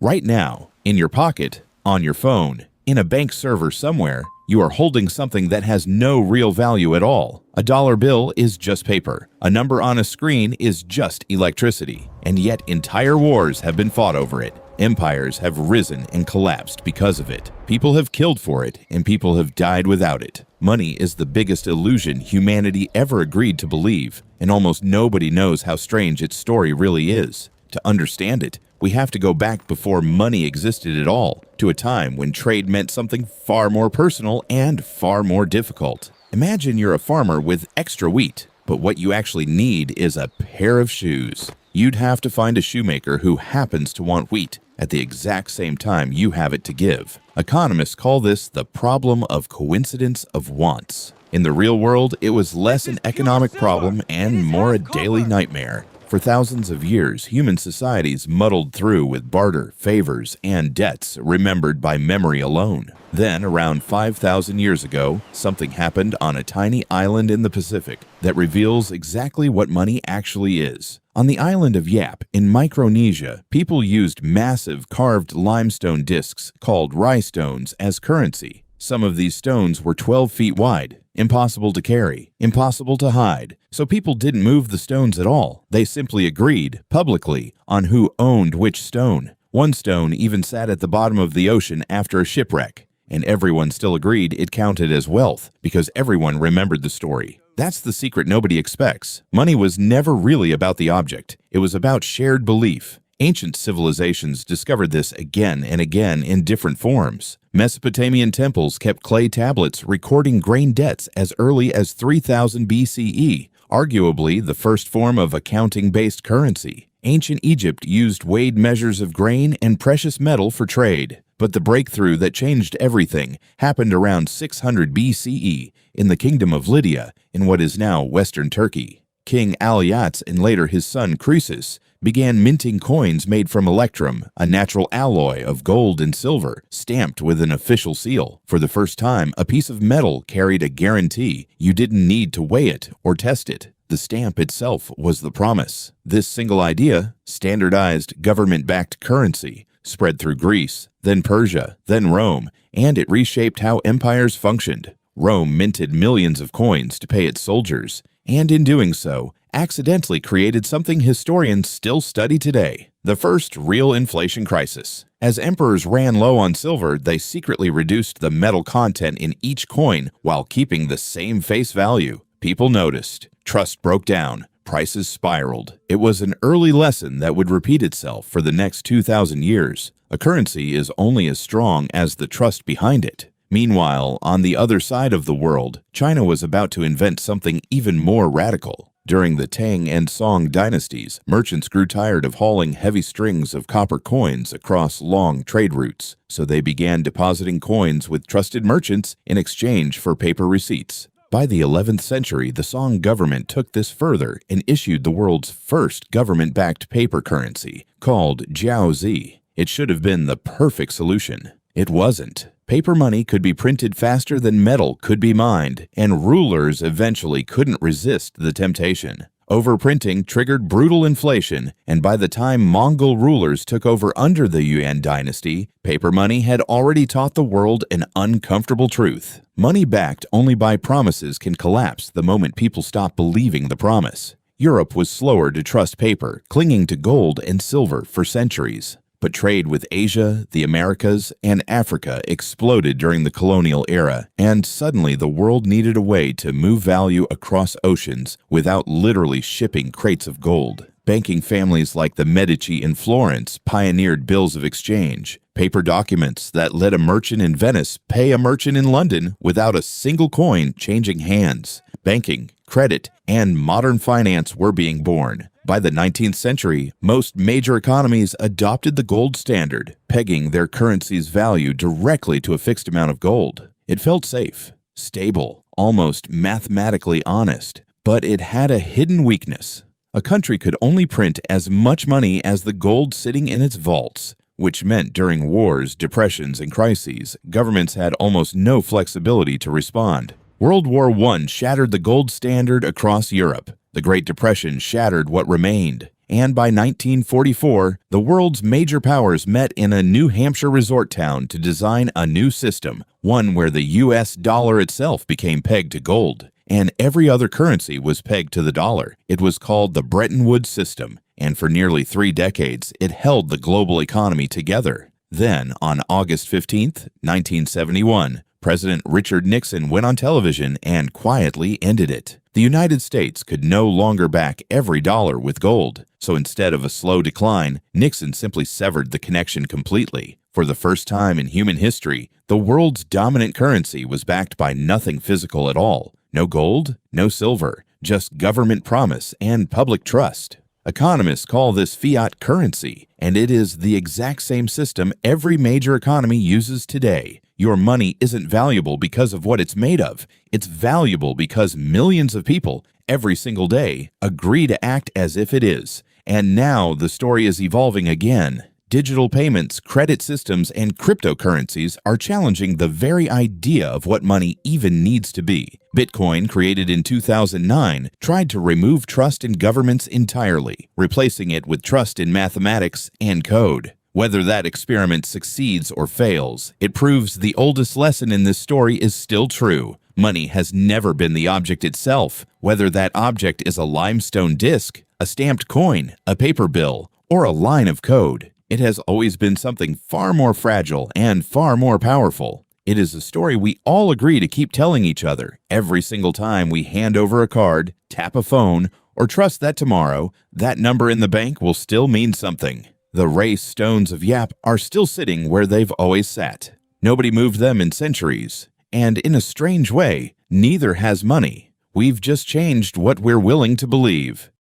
Right now, in your pocket, on your phone, in a bank server somewhere, you are holding something that has no real value at all. A dollar bill is just paper. A number on a screen is just electricity. And yet entire wars have been fought over it. Empires have risen and collapsed because of it. People have killed for it, and people have died without it. Money is the biggest illusion humanity ever agreed to believe, and almost nobody knows how strange its story really is. To understand it, we have to go back before money existed at all, to a time when trade meant something far more personal and far more difficult. Imagine you're a farmer with extra wheat, but what you actually need is a pair of shoes. You'd have to find a shoemaker who happens to want wheat at the exact same time you have it to give. Economists call this the problem of coincidence of wants. In the real world, it was less an economic problem and more a daily nightmare. For thousands of years, human societies muddled through with barter, favors, and debts remembered by memory alone. Then, around 5,000 years ago, something happened on a tiny island in the Pacific that reveals exactly what money actually is. On the island of Yap, in Micronesia, people used massive carved limestone discs called rhinestones as currency. Some of these stones were 12 feet wide, impossible to carry, impossible to hide, so people didn't move the stones at all. They simply agreed, publicly, on who owned which stone. One stone even sat at the bottom of the ocean after a shipwreck, and everyone still agreed it counted as wealth because everyone remembered the story. That's the secret nobody expects. Money was never really about the object. It was about shared belief. Ancient civilizations discovered this again and again in different forms. Mesopotamian temples kept clay tablets recording grain debts as early as 3000 BCE, arguably the first form of accounting-based currency. Ancient Egypt used weighed measures of grain and precious metal for trade. But the breakthrough that changed everything happened around 600 BCE in the kingdom of Lydia in what is now Western Turkey. King Alyats and later his son Croesus began minting coins made from electrum, a natural alloy of gold and silver, stamped with an official seal. For the first time, a piece of metal carried a guarantee. You didn't need to weigh it or test it. The stamp itself was the promise. This single idea, standardized government-backed currency, spread through Greece, then Persia, then Rome, and it reshaped how empires functioned. Rome minted millions of coins to pay its soldiers, and in doing so, accidentally created something historians still study today, the first real inflation crisis. As emperors ran low on silver, they secretly reduced the metal content in each coin while keeping the same face value. People noticed. Trust broke down. Prices spiraled. It was an early lesson that would repeat itself for the next 2,000 years. A currency is only as strong as the trust behind it. Meanwhile, on the other side of the world, China was about to invent something even more radical. During the Tang and Song dynasties, merchants grew tired of hauling heavy strings of copper coins across long trade routes, so they began depositing coins with trusted merchants in exchange for paper receipts. By the 11th century, the Song government took this further and issued the world's first government-backed paper currency, called jiaozi. It should have been the perfect solution. It wasn't. Paper money could be printed faster than metal could be mined, and rulers eventually couldn't resist the temptation. Overprinting triggered brutal inflation, and by the time Mongol rulers took over under the Yuan dynasty, paper money had already taught the world an uncomfortable truth. Money backed only by promises can collapse the moment people stop believing the promise. Europe was slower to trust paper, clinging to gold and silver for centuries. But trade with Asia, the Americas, and Africa exploded during the colonial era, and suddenly the world needed a way to move value across oceans without literally shipping crates of gold. Banking families like the Medici in Florence pioneered bills of exchange, paper documents that let a merchant in Venice pay a merchant in London without a single coin changing hands. Banking, credit, and modern finance were being born. By the 19th century, most major economies adopted the gold standard, pegging their currency's value directly to a fixed amount of gold. It felt safe, stable, almost mathematically honest, but it had a hidden weakness. A country could only print as much money as the gold sitting in its vaults, which meant during wars, depressions, and crises, governments had almost no flexibility to respond. World War I shattered the gold standard across Europe. The Great Depression shattered what remained, and by 1944, the world's major powers met in a New Hampshire resort town to design a new system, one where the U.S. dollar itself became pegged to gold, and every other currency was pegged to the dollar. It was called the Bretton Woods system, and for nearly 3 decades, it held the global economy together. Then, on August 15, 1971, President Richard Nixon went on television and quietly ended it. The United States could no longer back every dollar with gold, so instead of a slow decline, Nixon simply severed the connection completely. For the first time in human history, the world's dominant currency was backed by nothing physical at all. No gold, no silver, just government promise and public trust. Economists call this fiat currency, and it is the exact same system every major economy uses today. Your money isn't valuable because of what it's made of. It's valuable because millions of people, every single day, agree to act as if it is. And now the story is evolving again. Digital payments, credit systems, and cryptocurrencies are challenging the very idea of what money even needs to be. Bitcoin, created in 2009, tried to remove trust in governments entirely, replacing it with trust in mathematics and code. Whether that experiment succeeds or fails, it proves the oldest lesson in this story is still true. Money has never been the object itself, whether that object is a limestone disc, a stamped coin, a paper bill, or a line of code. It has always been something far more fragile and far more powerful. It is a story we all agree to keep telling each other every single time we hand over a card, tap a phone, or trust that tomorrow, that number in the bank will still mean something. The race stones of Yap are still sitting where they've always sat. Nobody moved them in centuries. And in a strange way, neither has money. We've just changed what we're willing to believe.